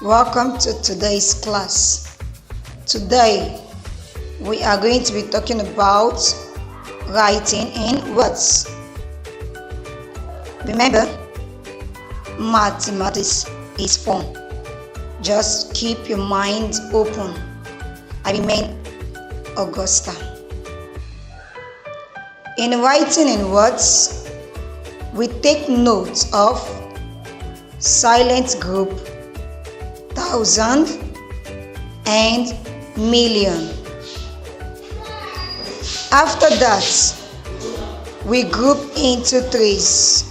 Welcome to today's class. Today we are going to be talking about writing in words. Remember, mathematics is fun. Just keep your mind open. I remain Augusta. In writing in words, we take note of silent group, thousand, and million. After that, we group into threes.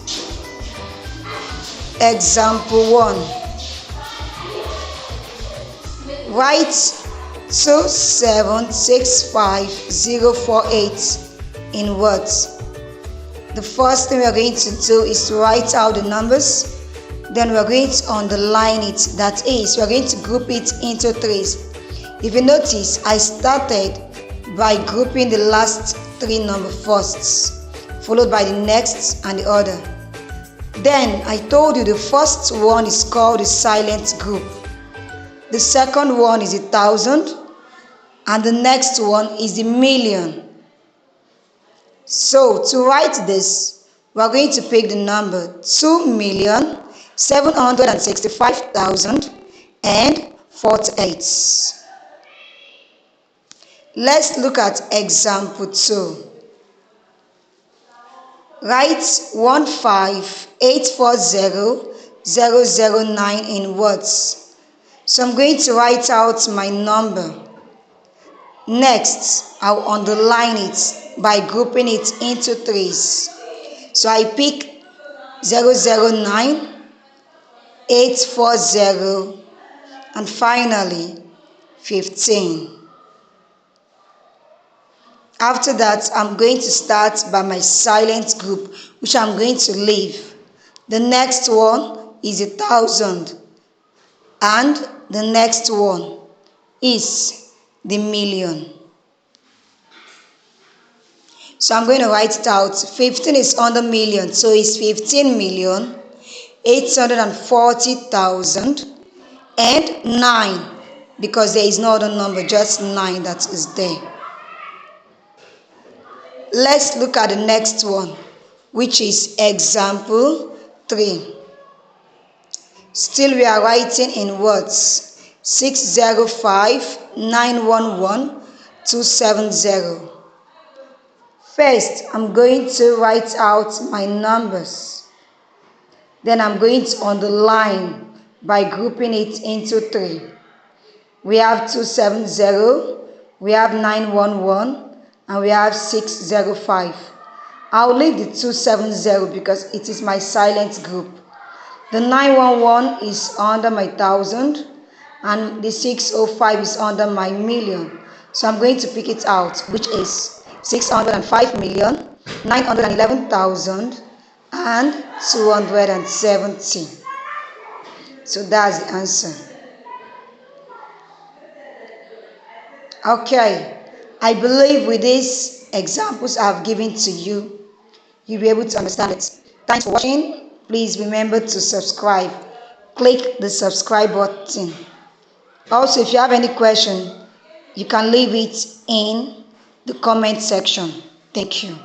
Example 1. Write 2765048 in words. The first thing we are going to do is to write out the numbers. Then we are going to underline it. That is, we are going to group it into threes. If you notice, I started by grouping the last three numbers first, followed by the next and the other. Then I told you the first one is called the silent group. The second one is 1,000, and the next one is the million. So to write this, we are going to pick the number 2,765,048. Let's look at example 2. Write 15840,009 in words. So I'm going to write out my number. Next, I'll underline it by grouping it into threes. So I pick 009, 840, and finally 15. After that, I'm going to start by my silent group, which I'm going to leave. The next one is 1,000, and the next one is the million. So I'm going to write it out. 15 is under million, so it's 15,840,000 and 9, because there is no other number, just 9 that is there. Let's look at the next one, which is example 3. Still we are writing in words. 605,911,270. First, I'm going to write out my numbers. Then I'm going to underline by grouping it into 3. We have 270, we have 911, and we have 605. I'll leave the 270 because it is my silent group. The 911 is under my 1,000, and the 605 is under my million. So I'm going to pick it out, which is 605,911,270. So that's the answer. Okay, I believe with these examples I've given to you, you'll be able to understand it. Thanks for watching. Please remember to subscribe. Click the subscribe button. Also, if you have any question, you can leave it in the comment section. Thank you.